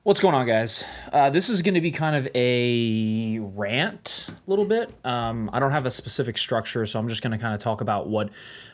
What's going on, guys? This is going to be kind of a rant a little bit. I don't have a specific structure, so I'm just going to kind of talk about what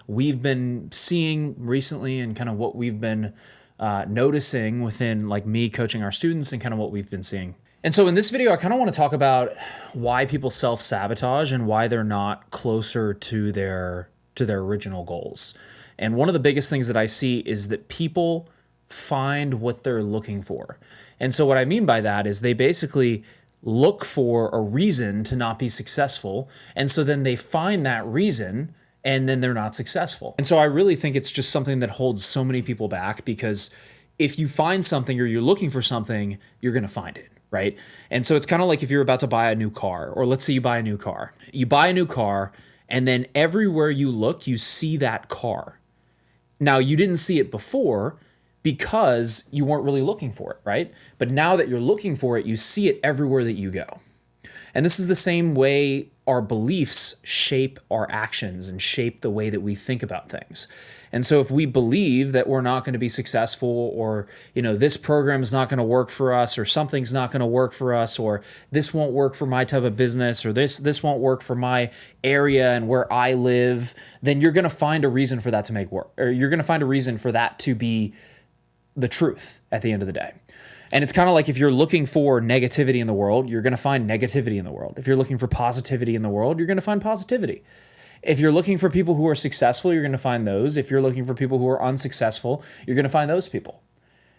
we've been seeing recently and kind of what we've been noticing within like me coaching our students and kind of what we've been seeing. And so in this video, I kind of want to talk about why people self-sabotage and why they're not closer to their original goals. And one of the biggest things that I see is that people find what they're looking for. And so what I mean by that is they basically look for a reason to not be successful. And so then they find that reason and then they're not successful. And so I really think it's just something that holds so many people back, because if you find something or you're looking for something, you're going to find it, right? And so it's kind of like if you're about to buy a new car, or let's say you buy a new car. You buy a new car and then everywhere you look, you see that car. Now, you didn't see it before because you weren't really looking for it, right? But now that you're looking for it, you see it everywhere that you go. And this is the same way our beliefs shape our actions and shape the way that we think about things. And so if we believe that we're not going to be successful, or, this program is not going to work for us, or something's not going to work for us, or this won't work for my type of business, or this won't work for my area and where I live, then you're going to find a reason for that to make work, or you're going to find a reason for that to be the truth at the end of the day. And it's kind of like if you're looking for negativity in the world, you're going to find negativity in the world. If you're looking for positivity in the world, you're going to find positivity. If you're looking for people who are successful, you're going to find those. If you're looking for people who are unsuccessful, you're going to find those people.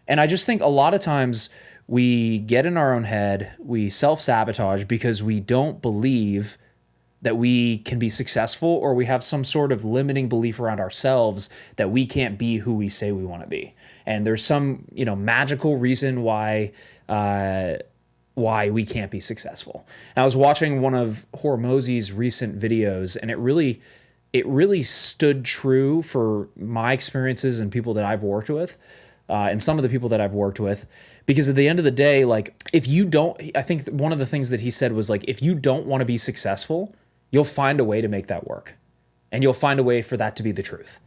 And I just think a lot of times we get in our own head, we self-sabotage because we don't believe that we can be successful, or we have some sort of limiting belief around ourselves that we can't be who we say we want to be. And there's some, magical reason why we can't be successful. And I was watching one of Hormozi's recent videos, and it really stood true for my experiences and people that I've worked with, and some of the people that I've worked with. Because at the end of the day, I think one of the things that he said was if you don't want to be successful, you'll find a way to make that work. And you'll find a way for that to be the truth.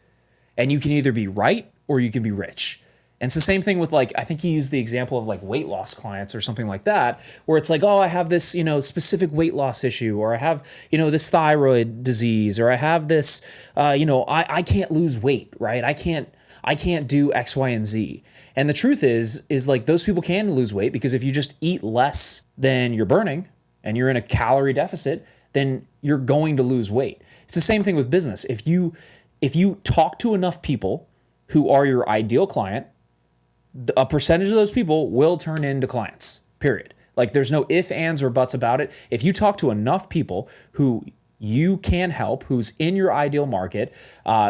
And you can either be right or you can be rich. And it's the same thing with I think he used the example of weight loss clients or something like that, where it's oh, I have this, specific weight loss issue, or I have, this thyroid disease, or I have this, I can't lose weight, right? I can't do X, Y, and Z. And the truth is those people can lose weight, because if you just eat less than you're burning and you're in a calorie deficit, then you're going to lose weight. It's the same thing with business. If you talk to enough people who are your ideal client, a percentage of those people will turn into clients, period. There's no ifs, ands, or buts about it. If you talk to enough people who you can help, who's in your ideal market,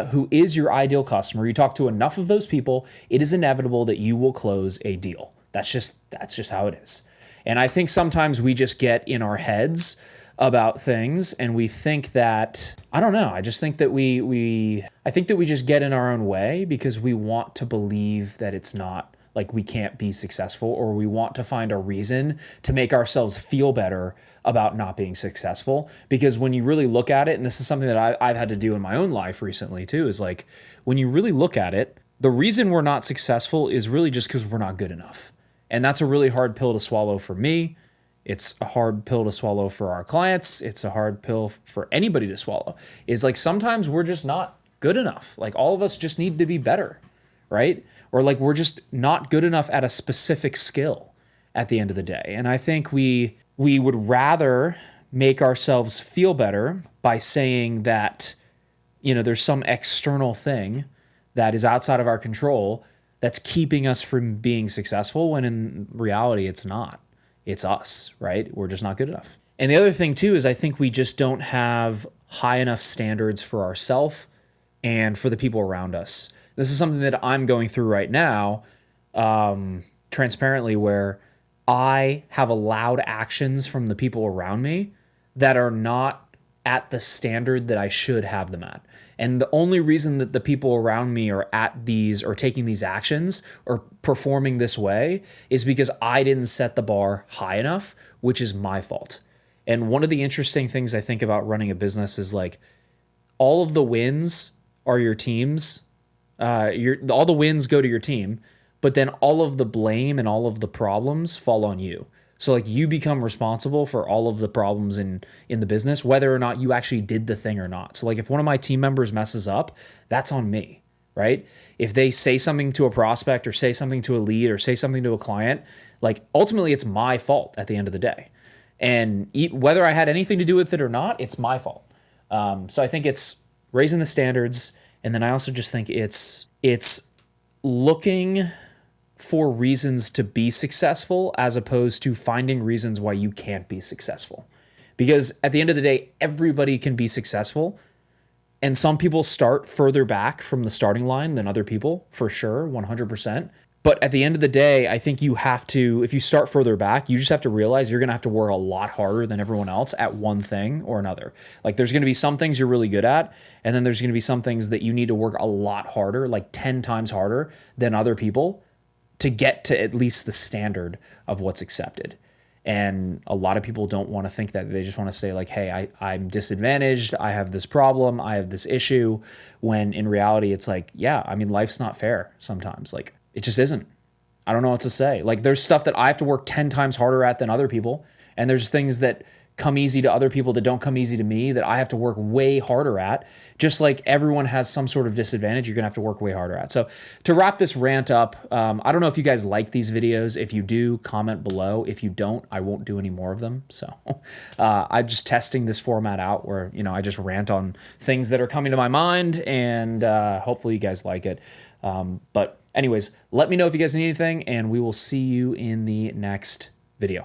who is your ideal customer, you talk to enough of those people, it is inevitable that you will close a deal. That's just how it is. And I think sometimes we just get in our heads about things, and we think that, I don't know, I just think that I think that we just get in our own way because we want to believe that it's not, we can't be successful, or we want to find a reason to make ourselves feel better about not being successful. Because when you really look at it, and this is something that I've had to do in my own life recently too, is when you really look at it, the reason we're not successful is really just because we're not good enough. And that's a really hard pill to swallow for me. It's a hard pill to swallow for our clients. It's a hard pill for anybody to swallow. Is sometimes we're just not good enough. All of us just need to be better, right? Or we're just not good enough at a specific skill at the end of the day. And I think we would rather make ourselves feel better by saying that, there's some external thing that is outside of our control that's keeping us from being successful, when in reality it's not. It's us, right? We're just not good enough. And the other thing too is I think we just don't have high enough standards for ourselves and for the people around us. This is something that I'm going through right now, transparently, where I have allowed actions from the people around me that are not at the standard that I should have them at. And the only reason that the people around me are at these, or taking these actions, or performing this way, is because I didn't set the bar high enough, which is my fault. And one of the interesting things I think about running a business is all of the wins are your team's. All the wins go to your team, but then all of the blame and all of the problems fall on you. So like you become responsible for all of the problems in the business, whether or not you actually did the thing or not. So like if one of my team members messes up, that's on me, right? If they say something to a prospect or say something to a lead or say something to a client, like ultimately it's my fault at the end of the day. And whether I had anything to do with it or not, it's my fault. So I think it's raising the standards. And then I also just think it's looking for reasons to be successful as opposed to finding reasons why you can't be successful. Because at the end of the day, everybody can be successful. And some people start further back from the starting line than other people, for sure, 100%. But at the end of the day, I think you have to, if you start further back, you just have to realize you're going to have to work a lot harder than everyone else at one thing or another. Like there's going to be some things you're really good at, and then there's going to be some things that you need to work a lot harder, like 10 times harder than other people to get to at least the standard of what's accepted. And a lot of people don't want to think that. They just want to say like, hey, I'm disadvantaged. I have this problem. I have this issue. When in reality, it's like, yeah, I mean, life's not fair sometimes. Like it just isn't. I don't know what to say. Like there's stuff that I have to work 10 times harder at than other people. And there's things that come easy to other people that don't come easy to me that I have to work way harder at. Just like everyone has some sort of disadvantage, you're going to have to work way harder at. So to wrap this rant up, I don't know if you guys like these videos. If you do, comment below. If you don't, I won't do any more of them. So I'm just testing this format out where, you know, I just rant on things that are coming to my mind, and hopefully you guys like it. But anyways, let me know if you guys need anything, and we will see you in the next video.